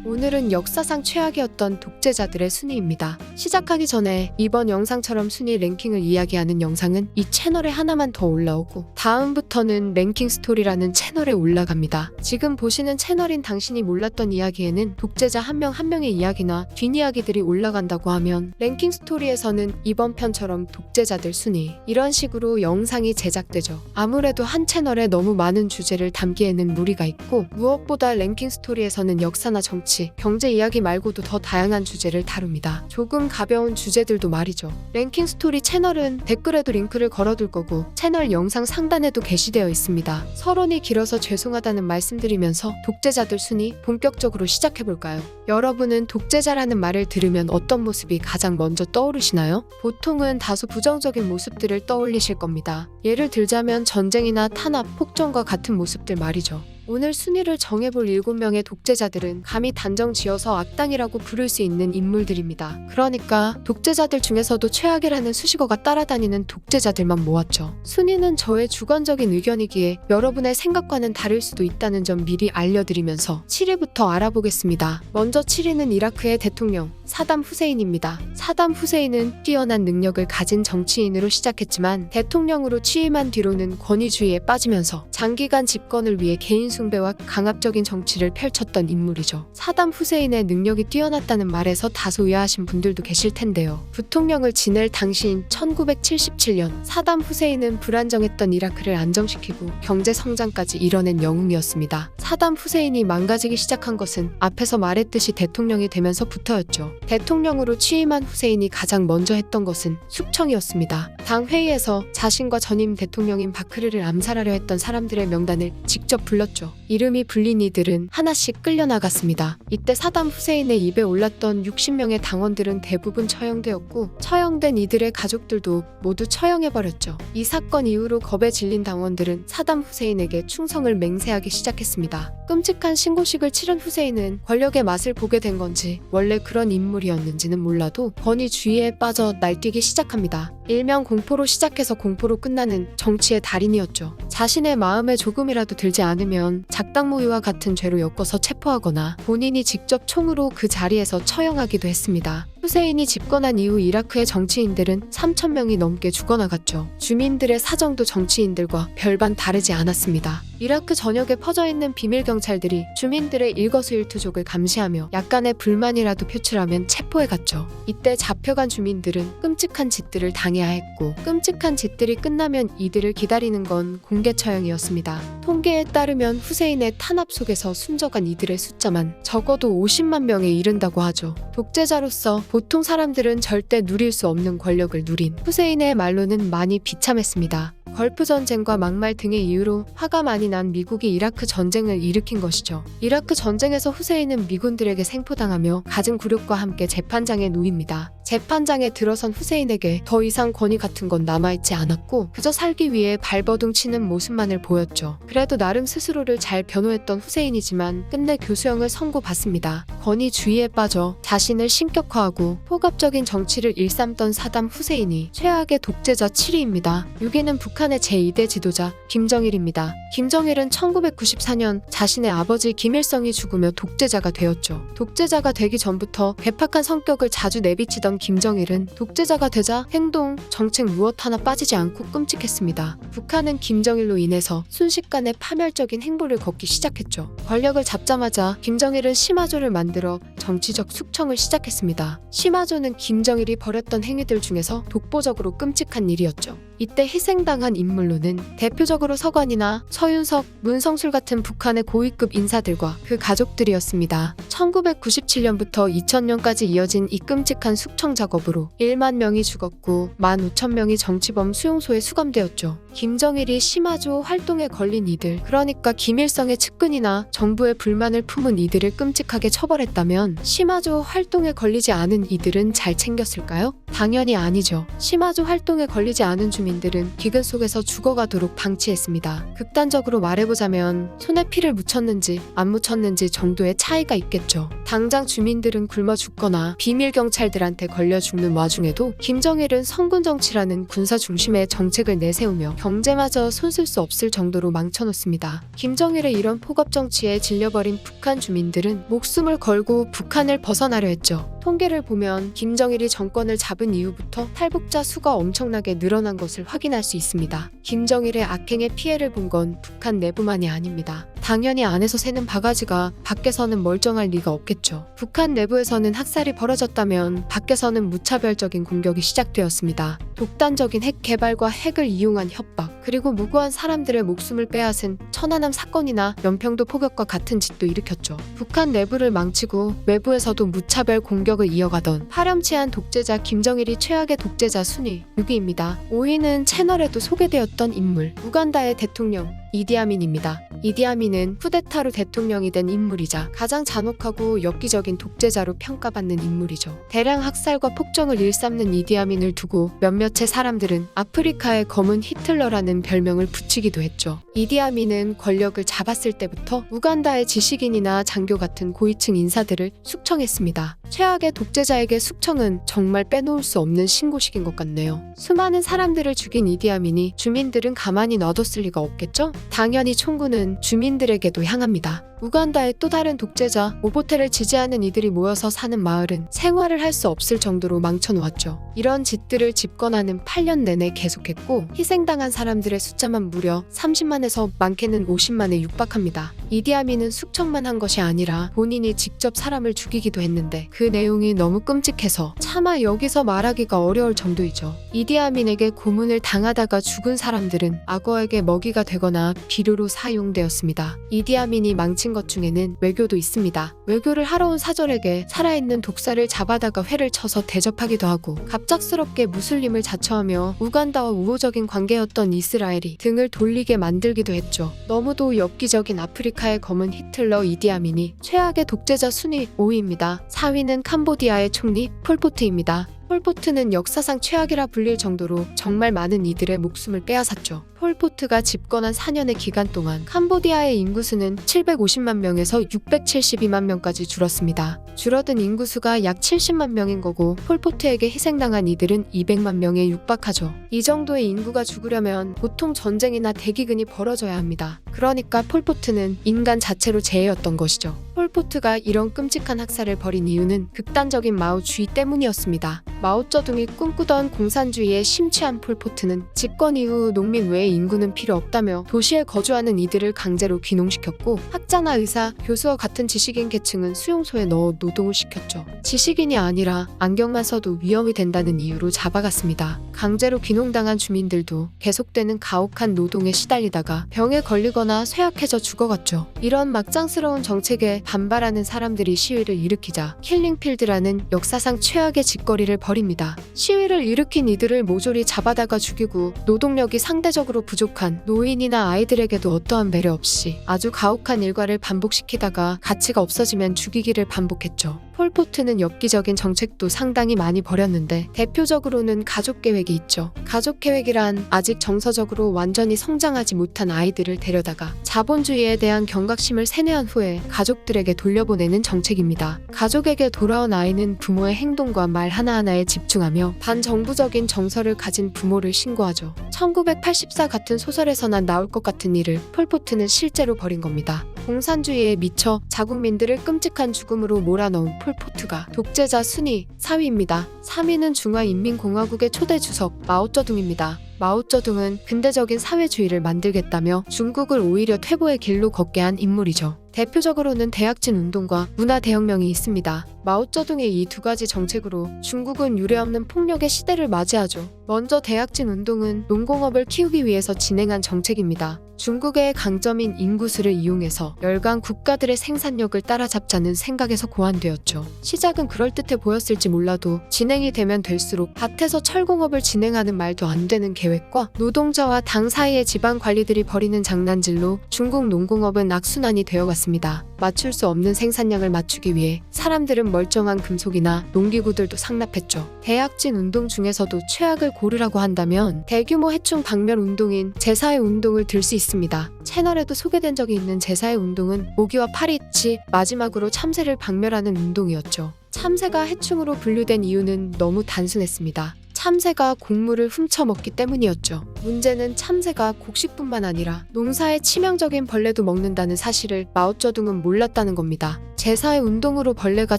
오늘은 역사상 최악이었던 독재자들의 순위입니다. 시작하기 전에 이번 영상처럼 순위 랭킹을 이야기하는 영상은 이 채널에 하나만 더 올라오고 다음부터는 랭킹 스토리라는 채널에 올라갑니다. 지금 보시는 채널인 당신이 몰랐던 이야기에는 독재자 한 명 한 명의 이야기나 뒷이야기들이 올라간다고 하면 랭킹 스토리에서는 이번 편처럼 독재자들 순위 이런 식으로 영상이 제작되죠. 아무래도 한 채널에 너무 많은 주제를 담기에는 무리가 있고 무엇보다 랭킹 스토리에서는 역사나 정치, 경제 이야기 말고도 더 다양한 주제를 다룹니다. 조금 가벼운 주제들도 말이죠. 랭킹 스토리 채널은 댓글에도 링크를 걸어둘 거고 채널 영상 상단에도 게시되어 있습니다. 서론이 길어서 죄송하다는 말씀드리면서 독재자들 순위 본격적으로 시작해볼까요? 여러분은 독재자라는 말을 들으면 어떤 모습이 가장 먼저 떠오르시나요? 보통은 다소 부정적인 모습들을 떠올리실 겁니다. 예를 들자면 전쟁이나 탄압, 폭정과 같은 모습들 말이죠. 오늘 순위를 정해볼 7명의 독재자들은 감히 단정 지어서 악당이라고 부를 수 있는 인물들입니다. 그러니까 독재자들 중에서도 최악이라는 수식어가 따라다니는 독재자들만 모았죠. 순위는 저의 주관적인 의견이기에 여러분의 생각과는 다를 수도 있다는 점 미리 알려드리면서 7위부터 알아보겠습니다. 먼저 7위는 이라크의 대통령 사담 후세인입니다. 사담 후세인은 뛰어난 능력을 가진 정치인으로 시작했지만 대통령으로 취임한 뒤로는 권위주의에 빠지면서 장기간 집권을 위해 개인 숭배와 강압적인 정치를 펼쳤던 인물이죠. 사담 후세인의 능력이 뛰어났다는 말에서 다소 의아하신 분들도 계실 텐데요. 부통령을 지낼 당시인 1977년 사담 후세인은 불안정했던 이라크를 안정시키고 경제 성장까지 이뤄낸 영웅이었습니다. 사담 후세인이 망가지기 시작한 것은 앞에서 말했듯이 대통령이 되면서부터였죠. 대통령으로 취임한 후세인이 가장 먼저 했던 것은 숙청이었습니다. 당 회의에서 자신과 전임 대통령인 바크르를 암살하려 했던 사람들의 명단을 직접 불렀죠. 이름이 불린 이들은 하나씩 끌려나갔습니다. 이때 사담 후세인의 입에 올랐던 60명의 당원들은 대부분 처형되었고 처형된 이들의 가족들도 모두 처형해버렸죠. 이 사건 이후로 겁에 질린 당원들은 사담 후세인에게 충성을 맹세하기 시작했습니다. 끔찍한 신고식을 치른 후세인은 권력의 맛을 보게 된 건지 원래 그런 인물이었는지는 몰라도 권위주의에 빠져 날뛰기 시작합니다. 일명 공포로 시작해서 공포로 끝나는 정치의 달인이었죠. 자신의 마음에 조금이라도 들지 않으면 작당모의와 같은 죄로 엮어서 체포하거나 본인이 직접 총으로 그 자리에서 처형하기도 했습니다. 후세인이 집권한 이후 이라크의 정치인들은 3,000명이 넘게 죽어나갔죠. 주민들의 사정도 정치인들과 별반 다르지 않았습니다. 이라크 전역에 퍼져있는 비밀경찰들이 주민들의 일거수일투족을 감시하며 약간의 불만이라도 표출하면 체포해 갔죠. 이때 잡혀간 주민들은 끔찍한 짓들을 당해야 했고 끔찍한 짓들이 끝나면 이들을 기다리는 건 공개 처형이었습니다. 통계에 따르면 후세인의 탄압 속에서 숨져간 이들의 숫자만 적어도 50만 명에 이른다고 하죠. 독재자로서 보통 사람들은 절대 누릴 수 없는 권력을 누린 후세인의 말로는 많이 비참했습니다. 걸프 전쟁과 막말 등의 이유로 화가 많이 난 미국이 이라크 전쟁을 일으킨 것이죠. 이라크 전쟁에서 후세인은 미군들에게 생포당하며 갖은 굴욕과 함께 재판장에 놓입니다. 재판장에 들어선 후세인에게 더 이상 권위 같은 건 남아있지 않았고 그저 살기 위해 발버둥 치는 모습만을 보였죠. 그래도 나름 스스로를 잘 변호했던 후세인이지만 끝내 교수형을 선고받습니다. 권위주의에 빠져 자신을 신격화하고 포갑적인 정치를 일삼던 사담 후세인이 최악의 독재자 7위입니다. 6위는 북한의 제2대 지도자 김정일입니다. 김정일은 1994년 자신의 아버지 김일성이 죽으며 독재자가 되었죠. 독재자가 되기 전부터 괴팍한 성격을 자주 내비치던 김정일은 독재자가 되자 행동, 정책 무엇 하나 빠지지 않고 끔찍했습니다. 북한은 김정일로 인해서 순식간에 파멸적인 행보를 걷기 시작했죠. 권력을 잡자마자 김정일은 심화조를 만들어 정치적 숙청을 시작했습니다. 심화조는 김정일이 벌였던 행위들 중에서 독보적으로 끔찍한 일이었죠. 이때 희생당한 인물로는 대표적으로 서관이나 서윤석, 문성술 같은 북한의 고위급 인사들과 그 가족들이었습니다. 1997년부터 2000년까지 이어진 이 끔찍한 숙청 작업으로 1만 명이 죽었고 15,000명이 정치범 수용소에 수감되었죠. 김정일이 심화조 활동에 걸린 이들, 그러니까 김일성의 측근이나 정부의 불만을 품은 이들을 끔찍하게 처벌했다면 심화조 활동에 걸리지 않은 이들은 잘 챙겼을까요? 당연히 아니죠. 심화조 활동에 걸리지 않은 주민들은 기근 속에서 죽어가도록 방치했습니다. 극단적으로 말해보자면 손에 피를 묻혔는지 안 묻혔는지 정도의 차이가 있겠죠. 당장 주민들은 굶어 죽거나 비밀 경찰들한테 걸려 죽는 와중에도 김정일은 성군 정치라는 군사 중심의 정책을 내세우며 경제마저 손쓸 수 없을 정도로 망쳐놓습니다. 김정일의 이런 폭업 정치에 질려버린 북한 주민들은 목숨을 걸고 북한을 벗어나려 했죠. 통계를 보면 김정일이 정권을 잡은 이후부터 탈북자 수가 엄청나게 늘어난 것을 확인할 수 있습니다. 김정일의 악행의 피해를 본 건 북한 내부만이 아닙니다. 당연히 안에서 새는 바가지가 밖에서는 멀쩡할 리가 없겠죠. 북한 내부에서는 학살이 벌어졌다면 밖에서는 무차별적인 공격이 시작되었습니다. 독단적인 핵 개발과 핵을 이용한 협박, 그리고 무고한 사람들의 목숨을 빼앗은 천안함 사건이나 연평도 폭격과 같은 짓도 일으켰죠. 북한 내부를 망치고 외부에서도 무차별 공격을 이어가던 파렴치한 독재자 김정일이 최악의 독재자 순위 6위입니다. 5위는 채널에도 소개되었던 인물, 우간다의 대통령 이디아민입니다. 이디아민은 쿠데타로 대통령이 된 인물이자 가장 잔혹하고 엽기적인 독재자로 평가받는 인물이죠. 대량 학살과 폭정을 일삼는 이디아민을 두고 몇몇의 사람들은 아프리카의 검은 히틀러라는 별명을 붙이기도 했죠. 이디아민은 권력을 잡았을 때부터 우간다의 지식인이나 장교 같은 고위층 인사들을 숙청했습니다. 최악의 독재자에게 숙청은 정말 빼놓을 수 없는 신고식인 것 같네요. 수많은 사람들을 죽인 이디아민이 주민들은 가만히 놔뒀을 리가 없겠죠? 당연히 총구는 주민들에게도 향합니다. 우간다의 또 다른 독재자 오보테를 지지하는 이들이 모여서 사는 마을은 생활을 할 수 없을 정도로 망쳐놓았죠. 이런 짓들을 집권하는 8년 내내 계속했고 희생당한 사람들의 숫자만 무려 30만에서 많게는 50만에 육박합니다. 이디아민은 숙청만 한 것이 아니라 본인이 직접 사람을 죽이기도 했는데 그 내용이 너무 끔찍해서 차마 여기서 말하기가 어려울 정도이죠. 이디아민에게 고문을 당하다가 죽은 사람들은 악어에게 먹이가 되거나 비료로 사용되었습니다. 이디아민이 망친 것 중에는 외교도 있습니다. 외교를 하러 온 사절에게 살아있는 독사를 잡아다가 회를 쳐서 대접하기도 하고 갑작스럽게 무슬림을 자처하며 우간다와 우호적인 관계였던 이스라엘이 등을 돌리게 만들기도 했죠. 너무도 엽기적인 아프리카의 검은 히틀러 이디아민이 최악의 독재자 순위 5위입니다. 4위는 캄보디아의 총리 폴포트입니다. 폴포트는 역사상 최악이라 불릴 정도로 정말 많은 이들의 목숨을 빼앗았죠. 폴포트가 집권한 4년의 기간 동안 캄보디아의 인구수는 750만 명에서 672만 명까지 줄었습니다. 줄어든 인구수가 약 70만 명인 거고 폴포트에게 희생당한 이들은 200만 명에 육박하죠. 이 정도의 인구가 죽으려면 보통 전쟁이나 대기근이 벌어져야 합니다. 그러니까 폴포트는 인간 자체로 재해였던 것이죠. 폴포트가 이런 끔찍한 학살을 벌인 이유는 극단적인 마오주의 때문이었습니다. 마오쩌둥이 꿈꾸던 공산주의에 심취한 폴포트는 집권 이후 농민 외의 인구는 필요 없다며 도시에 거주하는 이들을 강제로 귀농시켰고 학자나 의사, 교수와 같은 지식인 계층은 수용소에 넣어 노동을 시켰죠. 지식인이 아니라 안경만 써도 위험이 된다는 이유로 잡아갔습니다. 강제로 귀농당한 주민들도 계속되는 가혹한 노동에 시달리다가 병에 걸리거나 쇠약해져 죽어갔죠. 이런 막장스러운 정책에 반발하는 사람들이 시위를 일으키자 킬링필드라는 역사상 최악의 짓거리를 벌입니다. 시위를 일으킨 이들을 모조리 잡아다가 죽이고 노동력이 상대적으로 부족한 노인이나 아이들에게도 어떠한 배려 없이 아주 가혹한 일과를 반복시키다가 가치가 없어지면 죽이기를 반복했죠. 폴포트는 엽기적인 정책도 상당히 많이 벌였는데 대표적으로는 가족계획이 있죠. 가족계획이란 아직 정서적으로 완전히 성장하지 못한 아이들을 데려다가 자본주의에 대한 경각심을 세뇌한 후에 가족들에게 돌려보내는 정책입니다. 가족에게 돌아온 아이는 부모의 행동과 말 하나하나에 집중하며 반정부적인 정서를 가진 부모를 신고하죠. 1984 같은 소설에서나 나올 것 같은 일을 폴포트는 실제로 벌인 겁니다. 공산주의에 미쳐 자국민들을 끔찍한 죽음으로 몰아넣은 폴포트가 독재자 순위 4위입니다. 3위는 중화인민공화국의 초대 주석 마오쩌둥입니다. 마오쩌둥은 근대적인 사회주의를 만들겠다며 중국을 오히려 퇴보의 길로 걷게 한 인물이죠. 대표적으로는 대약진 운동과 문화대혁명이 있습니다. 마오쩌둥의 이 두 가지 정책으로 중국은 유례없는 폭력의 시대를 맞이하죠. 먼저 대약진 운동은 농공업을 키우기 위해서 진행한 정책입니다. 중국의 강점인 인구수를 이용해서 열강 국가들의 생산력을 따라잡자는 생각에서 고안되었죠. 시작은 그럴듯해 보였을지 몰라도 진행이 되면 될수록 밭에서 철공업을 진행하는 말도 안 되는 계획과 노동자와 당 사이의 지방 관리들이 벌이는 장난질로 중국 농공업은 악순환이 되어갔습니다. 맞출 수 없는 생산량을 맞추기 위해 사람들은 멀쩡한 금속이나 농기구들도 상납했죠. 대약진 운동 중에서도 최악을 고르라고 한다면 대규모 해충 박멸 운동인 제4의 운동을 들 수 있습니다. 채널에도 소개된 적이 있는 제4의 운동은 모기와 파리치 마지막으로 참새를 박멸하는 운동이었죠. 참새가 해충으로 분류된 이유는 너무 단순했습니다. 참새가 곡물을 훔쳐먹기 때문이었죠. 문제는 참새가 곡식뿐만 아니라 농사에 치명적인 벌레도 먹는다는 사실을 마오쩌둥은 몰랐다는 겁니다. 제4의 운동으로 벌레가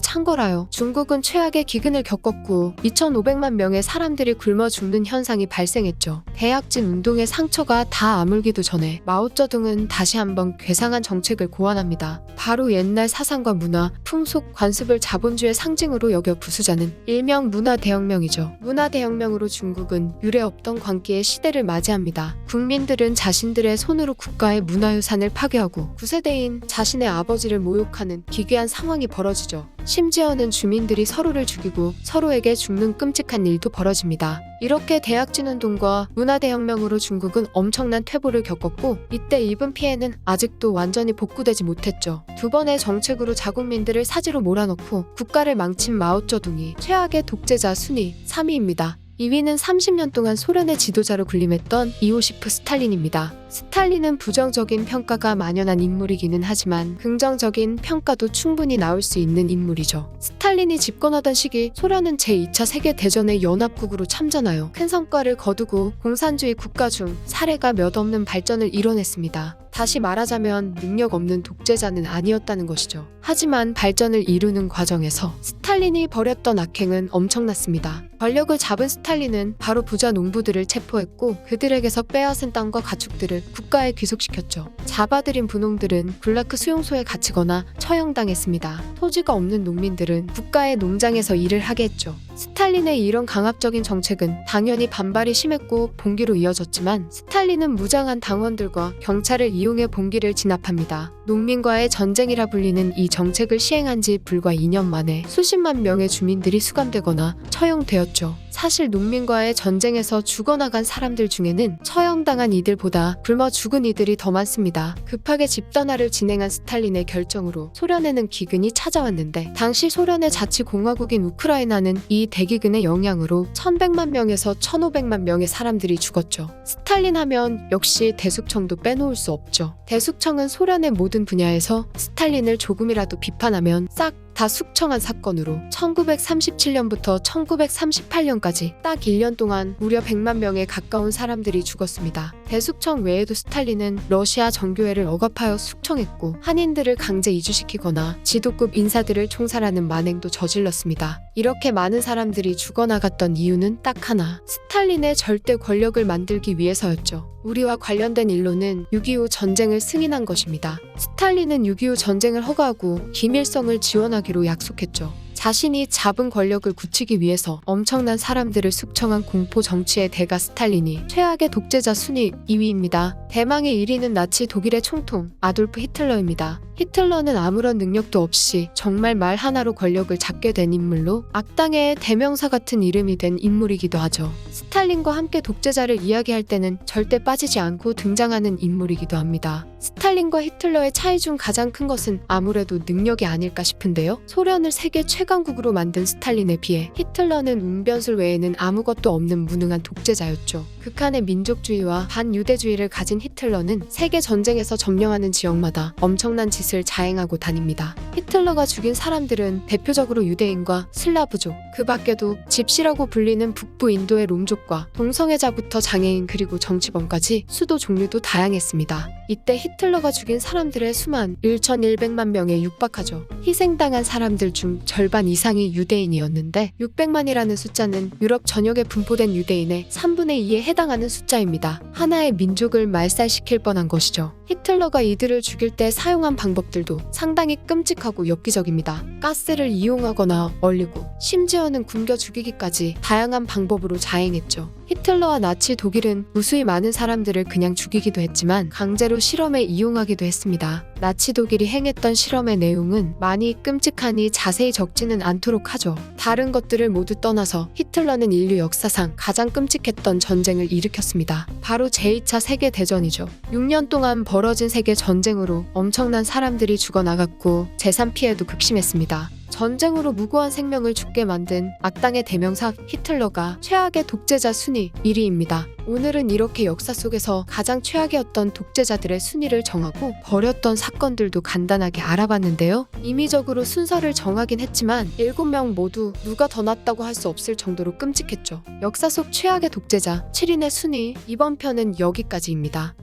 찬 거라요. 중국은 최악의 기근을 겪었고 2,500만 명의 사람들이 굶어 죽는 현상이 발생했죠. 대약진 운동의 상처가 다 아물기도 전에 마오쩌둥은 다시 한번 괴상한 정책을 고안합니다. 바로 옛날 사상과 문화, 풍속, 관습을 자본주의 상징으로 여겨 부수자는 일명 문화대혁명이죠. 문화대혁명으로 중국은 유례 없던 광기의 시대를 맞이합니다. 국민들은 자신들의 손으로 국가의 문화유산을 파괴하고 구세대인 자신의 아버지를 모욕하는 기괴한 상황이 벌어지죠. 심지어는 주민들이 서로를 죽이고 서로에게 죽는 끔찍한 일도 벌어집니다. 이렇게 대약진 운동과 문화대혁명으로 중국은 엄청난 퇴보를 겪었고 이때 입은 피해는 아직도 완전히 복구되지 못했죠. 두 번의 정책으로 자국민들을 사지로 몰아넣고 국가를 망친 마오쩌둥이 최악의 독재자 순위 3위입니다. 2위는 30년 동안 소련의 지도자로 군림했던 이오시프 스탈린입니다. 스탈린은 부정적인 평가가 만연한 인물이기는 하지만 긍정적인 평가도 충분히 나올 수 있는 인물이죠. 스탈린이 집권하던 시기 소련은 제2차 세계대전의 연합국으로 참전하여 큰 성과를 거두고 공산주의 국가 중 사례가 몇 없는 발전을 이뤄냈습니다. 다시 말하자면 능력 없는 독재자는 아니었다는 것이죠. 하지만 발전을 이루는 과정에서 스탈린이 벌였던 악행은 엄청났습니다. 권력을 잡은 스탈린은 바로 부자 농부들을 체포했고 그들에게서 빼앗은 땅과 가축들을 국가에 귀속시켰죠. 잡아들인 분홍들은 굴라크 수용소에 갇히거나 처형당했습니다. 토지가 없는 농민들은 국가의 농장에서 일을 하게 했죠. 스탈린의 이런 강압적인 정책은 당연히 반발이 심했고 봉기로 이어졌지만 스탈린은 무장한 당원들과 경찰을 이용해 봉기를 진압합니다. 농민과의 전쟁이라 불리는 이 정책을 시행한 지 불과 2년 만에 수십만 명의 주민들이 수감되거나 처형되었죠. 사실 농민과의 전쟁에서 죽어나간 사람들 중에는 처형당한 이들보다 굶어 죽은 이들이 더 많습니다. 급하게 집단화를 진행한 스탈린의 결정으로 소련에는 기근이 찾아왔는데 당시 소련의 자치공화국인 우크라이나는 이 대기근의 영향으로 1,100만 명에서 1,500만 명의 사람들이 죽었죠. 스탈린 하면 역시 대숙청도 빼놓을 수 없죠. 대숙청은 소련의 모든 분야에서 스탈린을 조금이라도 비판하면 싹 다 숙청한 사건으로 1937년부터 1938년까지 딱 1년 동안 무려 100만 명에 가까운 사람들이 죽었습니다. 대숙청 외에도 스탈린은 러시아 정교회를 억압하여 숙청했고 한인들을 강제 이주시키거나 지도급 인사들을 총살하는 만행도 저질렀습니다. 이렇게 많은 사람들이 죽어나갔던 이유는 딱 하나, 스탈린의 절대 권력을 만들기 위해서였죠. 우리와 관련된 일로는 6.25 전쟁을 승인한 것입니다. 스탈린은 6.25 전쟁을 허가하고 김일성을 지원하기로 약속했죠. 자신이 잡은 권력을 굳히기 위해서 엄청난 사람들을 숙청한 공포 정치의 대가 스탈린이 최악의 독재자 순위 2위입니다. 대망의 1위는 나치 독일의 총통 아돌프 히틀러입니다. 히틀러는 아무런 능력도 없이 정말 말 하나로 권력을 잡게 된 인물로 악당의 대명사 같은 이름이 된 인물이기도 하죠. 스탈린과 함께 독재자를 이야기할 때는 절대 빠지지 않고 등장하는 인물이기도 합니다. 스탈린과 히틀러의 차이 중 가장 큰 것은 아무래도 능력이 아닐까 싶은데요. 소련을 세계 최강국으로 만든 스탈린에 비해 히틀러는 웅변술 외에는 아무것도 없는 무능한 독재자였죠. 극한의 민족주의와 반유대주의를 가진 히틀러는 세계 전쟁에서 점령하는 지역마다 엄청난 짓을 자행하고 다닙니다. 히틀러가 죽인 사람들은 대표적으로 유대인과 슬라브족, 그 밖에도 집시라고 불리는 북부 인도의 롬족과 동성애자부터 장애인 그리고 정치범까지 수도 종류도 다양했습니다. 이때 히틀러가 죽인 사람들의 수만 1,100만 명에 육박하죠. 희생당한 사람들 중 절반 이상이 유대인이었는데 600만이라는 숫자는 유럽 전역에 분포된 유대인의 3분의 2에 해당하는 숫자입니다. 하나의 민족을 말살시킬 뻔한 것이죠. 히틀러가 이들을 죽일 때 사용한 방법들도 상당히 끔찍하고 엽기적입니다. 가스를 이용하거나 얼리고 심지어는 굶겨 죽이기까지 다양한 방법으로 자행했죠. 히틀러와 나치 독일은 무수히 많은 사람들을 그냥 죽이기도 했지만 강제로 실험에 이용하기도 했습니다. 나치 독일이 행했던 실험의 내용은 많이 끔찍하니 자세히 적지는 않도록 하죠. 다른 것들을 모두 떠나서 히틀러는 인류 역사상 가장 끔찍했던 전쟁을 일으켰습니다. 바로 제2차 세계대전이죠. 6년 동안 벌어진 세계 전쟁으로 엄청난 사람들이 죽어나갔고 재산 피해도 극심했습니다. 전쟁으로 무고한 생명을 죽게 만든 악당의 대명사 히틀러가 최악의 독재자 순위 1위입니다. 오늘은 이렇게 역사 속에서 가장 최악이었던 독재자들의 순위를 정하고 벌였던 사건들도 간단하게 알아봤는데요. 임의적으로 순서를 정하긴 했지만 7명 모두 누가 더 낫다고 할 수 없을 정도로 끔찍했죠. 역사 속 최악의 독재자 7인의 순위, 이번 편은 여기까지입니다.